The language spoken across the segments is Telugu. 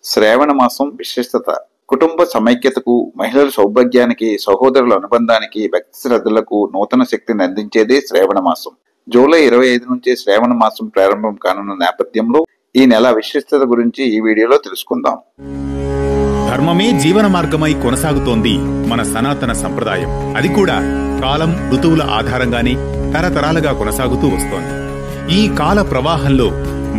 శ్రావణ మాసం విశిష్టత కుటుంబ సమైక్యతకు, మహిళల సౌభాగ్యానికి, సహోదరుల అనుబంధానికి, భక్తి శ్రద్ధలకు నూతన శక్తిని అందించేదే శ్రావణ మాసం. జూలై 25 నుంచే శ్రావణ మాసం ప్రారంభం కానున్న నేపథ్యంలో ఈ నెల విశిష్టత గురించి ఈ వీడియోలో తెలుసుకుందాం. ధర్మమే జీవన మార్గమై కొనసాగుతోంది మన సనాతన సంప్రదాయం. అది కూడా కాలం, ఋతువుల ఆధారంగానే తరతరాలుగా కొనసాగుతూ వస్తోంది. ఈ కాల ప్రవాహంలో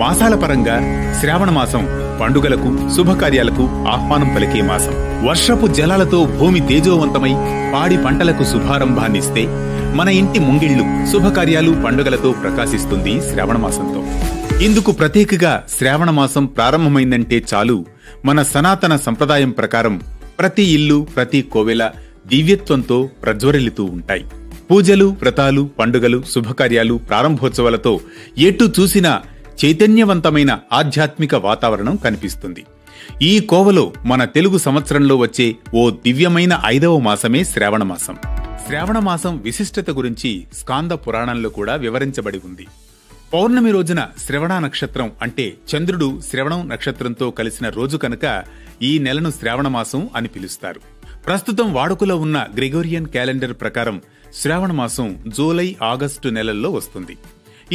మాసాల పరంగా శ్రావణ మాసం పండుగలకు, శుభకార్యాలకు ఆహ్వానం పలికే మాసం. వర్షపు జలాలతో భూమి తేజోవంతమై పాడి పంటలకు శుభారంభాన్నిస్తే మన ఇంటి ముంగిళ్లు శుభకార్యాలు, పండుగలతో ప్రకాశిస్తుంది శ్రావణ మాసంతో. ఇందుకు ప్రత్యేకగా శ్రావణ మాసం ప్రారంభమైందంటే చాలు, మన సనాతన సంప్రదాయం ప్రకారం ప్రతి ఇల్లు, ప్రతి కోవెల దివ్యత్వంతో ప్రజ్వరిల్లుతూ ఉంటాయి. పూజలు, వ్రతాలు, పండుగలు, శుభకార్యాలు, ప్రారంభోత్సవాలతో ఎటు చూసినా చైతన్యవంతమైన ఆధ్యాత్మిక వాతావరణం కనిపిస్తుంది. ఈ కోవలో మన తెలుగు సంవత్సరంలో వచ్చే ఓ దివ్యమైన 5వ మాసమే శ్రావణ మాసం. శ్రావణ మాసం విశిష్టత గురించి స్కాంద పురాణంలో కూడా వివరించబడి ఉంది. పౌర్ణమి రోజున శ్రవణ నక్షత్రం అంటే చంద్రుడు శ్రవణం నక్షత్రంతో కలిసిన రోజు కనుక ఈ నెలను శ్రావణ మాసం అని పిలుస్తారు. ప్రస్తుతం వాడుకలో ఉన్న గ్రెగోరియన్ క్యాలెండర్ ప్రకారం శ్రావణ మాసం జూలై, ఆగస్టు నెలల్లో వస్తుంది.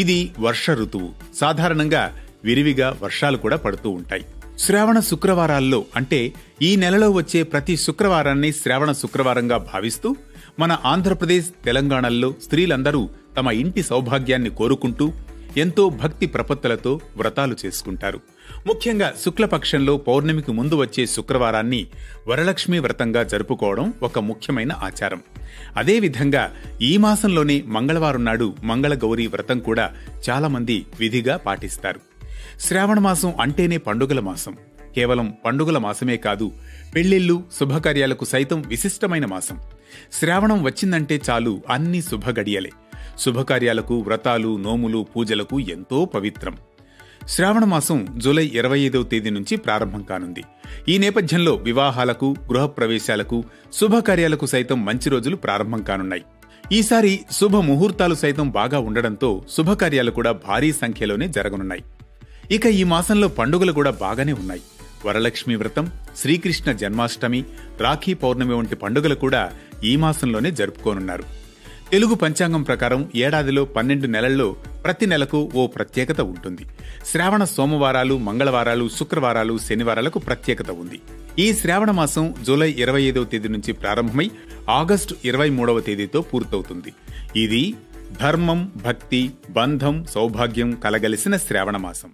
ఇది వర్ష ఋతువు. సాధారణంగా విరివిగా వర్షాలు కూడా పడుతూ ఉంటాయి. శ్రావణ శుక్రవారాల్లో అంటే ఈ నెలలో వచ్చే ప్రతి శుక్రవారాన్ని శ్రావణ శుక్రవారంగా భావిస్తూ మన ఆంధ్రప్రదేశ్, తెలంగాణల్లో స్త్రీలందరూ తమ ఇంటి సౌభాగ్యాన్ని కోరుకుంటూ ఎంతో భక్తి ప్రపత్తులతో వ్రతాలు చేసుకుంటారు. ముఖ్యంగా శుక్లపక్షంలో పౌర్ణమికి ముందు వచ్చే శుక్రవారాన్ని వరలక్ష్మి వ్రతంగా జరుపుకోవడం ఒక ముఖ్యమైన ఆచారం. అదేవిధంగా ఈ మాసంలోనే మంగళవారం నాడు మంగళగౌరి వ్రతం కూడా చాలా మంది విధిగా పాటిస్తారు. శ్రావణ మాసం అంటేనే పండుగల మాసం. కేవలం పండుగల మాసమే కాదు, పెళ్లిళ్లు, శుభకార్యాలకు సైతం విశిష్టమైన మాసం. శ్రావణం వచ్చిందంటే చాలు అన్ని శుభగడియలే. శుభకార్యాలకు, వ్రతాలు, నోములు, పూజలకు ఎంతో పవిత్రం. శ్రావణ మాసం జూలై 25వ తేదీ నుంచి ప్రారంభం కానుంది. ఈ నేపథ్యంలో వివాహాలకు, గృహప్రవేశాలకు, శుభకార్యాలకు సైతం మంచి రోజులు ప్రారంభం కానున్నాయి. ఈసారి శుభ ముహూర్తాలు సైతం బాగా ఉండడంతో శుభకార్యాలు కూడా భారీ సంఖ్యలోనే జరగనున్నాయి. ఇక ఈ మాసంలో పండుగలు కూడా బాగానే ఉన్నాయి. వరలక్ష్మి వ్రతం, శ్రీకృష్ణ జన్మాష్టమి, రాఖీ పౌర్ణమి వంటి పండుగలు కూడా ఈ మాసంలోనే జరుపుకోనున్నారు. తెలుగు పంచాంగం ప్రకారం ఏడాదిలో 12 నెలల్లో ప్రతి నెలకు ఓ ప్రత్యేకత ఉంటుంది. శ్రావణ సోమవారాలు, మంగళవారాలు, శుక్రవారాలు, శనివారాలకు ప్రత్యేకత ఉంది. ఈ శ్రావణ మాసం జూలై 25వ తేదీ నుంచి ప్రారంభమై ఆగస్టు 23వ తేదీతో పూర్తవుతుంది. ఇది ధర్మం, భక్తి, బంధం, సౌభాగ్యం కలగలిసిన శ్రావణ మాసం.